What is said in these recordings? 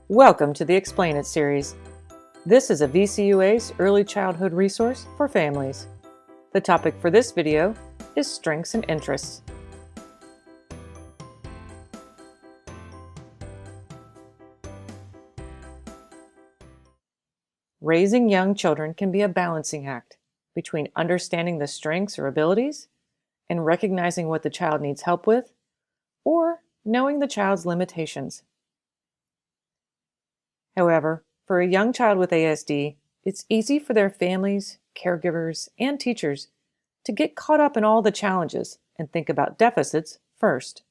Welcome to the Explain It series. This is a VCU-ACE early childhood resource for families. The topic for this video is strengths and interests. Raising young children can be a balancing act between understanding the strengths or abilities and recognizing what the child needs help with, or knowing the child's limitations. However, for a young child with ASD, it's easy for their families, caregivers, and teachers to get caught up in all the challenges and think about deficits first.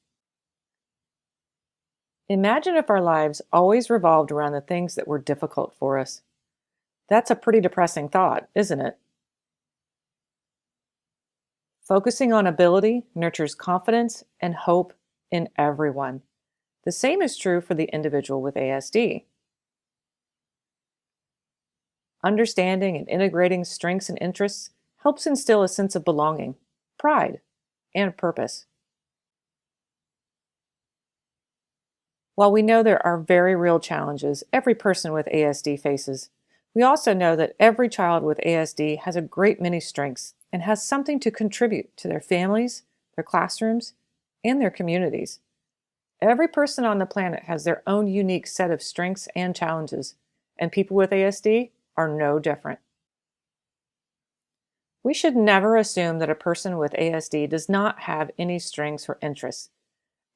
Imagine if our lives always revolved around the things that were difficult for us. That's a pretty depressing thought, isn't it? Focusing on ability nurtures confidence and hope in everyone. The same is true for the individual with ASD. Understanding and integrating strengths and interests helps instill a sense of belonging, pride, and purpose. While we know there are very real challenges every person with ASD faces, we also know that every child with ASD has a great many strengths and has something to contribute to their families, their classrooms, and their communities. Every person on the planet has their own unique set of strengths and challenges, and people with ASD are no different. We should never assume that a person with ASD does not have any strengths or interests.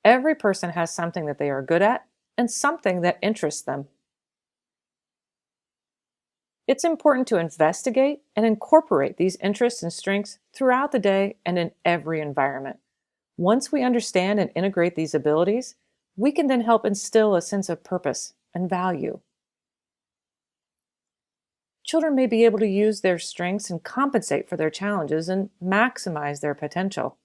Every person has something that they are good at and something that interests them. It's important to investigate and incorporate these interests and strengths throughout the day and in every environment. Once we understand and integrate these abilities, we can then help instill a sense of purpose and value. Children may be able to use their strengths and compensate for their challenges and maximize their potential.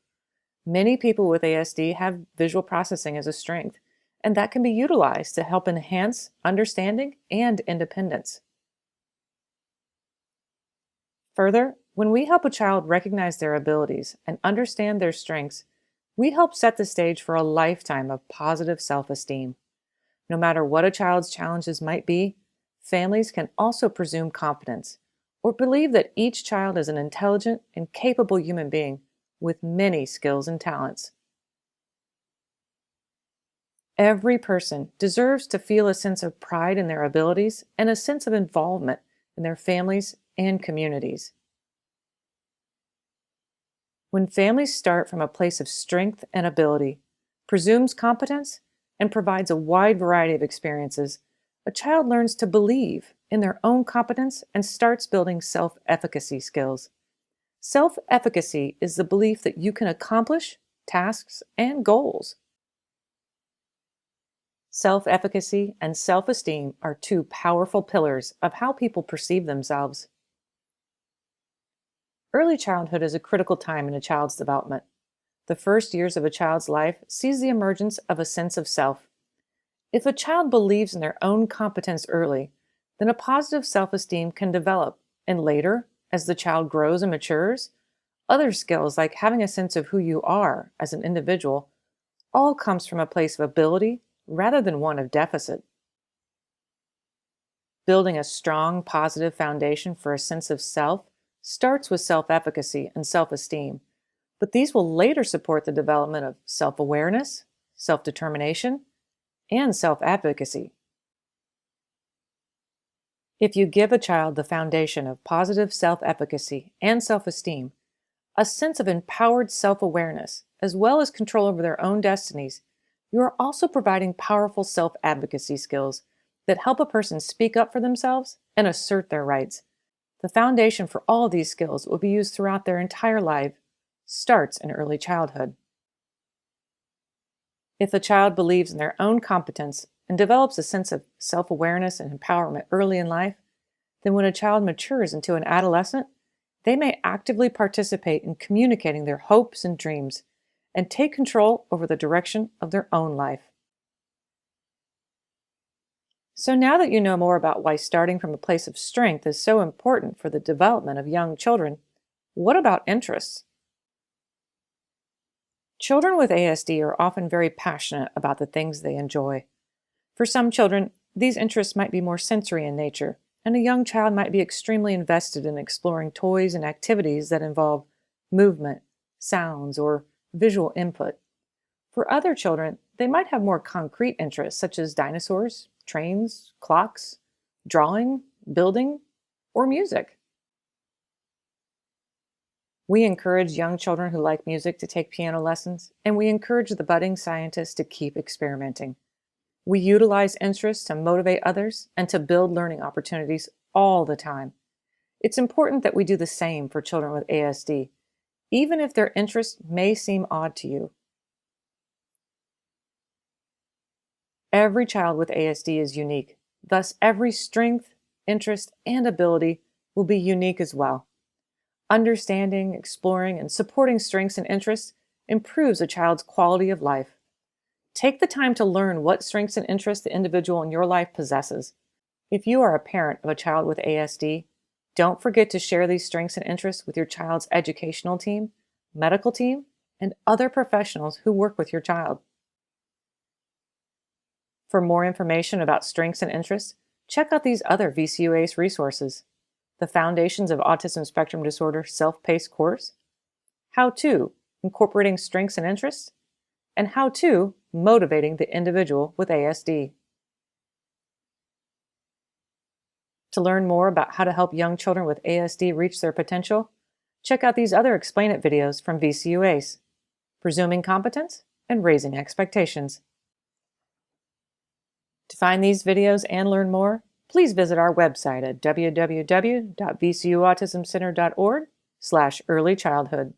Many people with ASD have visual processing as a strength, and that can be utilized to help enhance understanding and independence. Further, when we help a child recognize their abilities and understand their strengths, we help set the stage for a lifetime of positive self-esteem. No matter what a child's challenges might be, families can also presume competence or believe that each child is an intelligent and capable human being with many skills and talents. Every person deserves to feel a sense of pride in their abilities and a sense of involvement in their families and communities. When families start from a place of strength and ability, presumes competence, and provides a wide variety of experiences, a child learns to believe in their own competence and starts building self-efficacy skills. Self-efficacy is the belief that you can accomplish tasks and goals. Self-efficacy and self-esteem are two powerful pillars of how people perceive themselves. Early childhood is a critical time in a child's development. The first years of a child's life sees the emergence of a sense of self. If a child believes in their own competence early, then a positive self-esteem can develop, and later, as the child grows and matures, other skills like having a sense of who you are as an individual all comes from a place of ability rather than one of deficit. Building a strong, positive foundation for a sense of self starts with self-efficacy and self-esteem, but these will later support the development of self-awareness, self-determination, and self-advocacy. If you give a child the foundation of positive self-efficacy and self-esteem, a sense of empowered self-awareness, as well as control over their own destinies, you are also providing powerful self-advocacy skills that help a person speak up for themselves and assert their rights. The foundation for all of these skills will be used throughout their entire life, starts in early childhood. If a child believes in their own competence and develops a sense of self-awareness and empowerment early in life, then when a child matures into an adolescent, they may actively participate in communicating their hopes and dreams and take control over the direction of their own life. So now that you know more about why starting from a place of strength is so important for the development of young children, what about interests? Children with ASD are often very passionate about the things they enjoy. For some children, These interests might be more sensory in nature, and a young child might be extremely invested in exploring toys and activities that involve movement, sounds, or visual input. For other children, they might have more concrete interests such as dinosaurs, trains, clocks, drawing, building, or music. We encourage young children who like music to take piano lessons, and we encourage the budding scientists to keep experimenting. We utilize interests to motivate others and to build learning opportunities all the time. It's important that we do the same for children with ASD, even if their interests may seem odd to you. Every child with ASD is unique, thus every strength, interest, and ability will be unique as well. Understanding, exploring, and supporting strengths and interests improves a child's quality of life. Take the time to learn what strengths and interests the individual in your life possesses. If you are a parent of a child with ASD, don't forget to share these strengths and interests with your child's educational team, medical team, and other professionals who work with your child. For more information about strengths and interests, check out these other VCU-ACE resources: the Foundations of Autism Spectrum Disorder self-paced course, How To, Incorporating Strengths and Interests, and How To, Motivating the Individual with ASD. To learn more about how to help young children with ASD reach their potential, check out these other Explain It videos from VCU-ACE: Presuming Competence and Raising Expectations. To find these videos and learn more, please visit our website at www.vcuautismcenter.org/earlychildhood.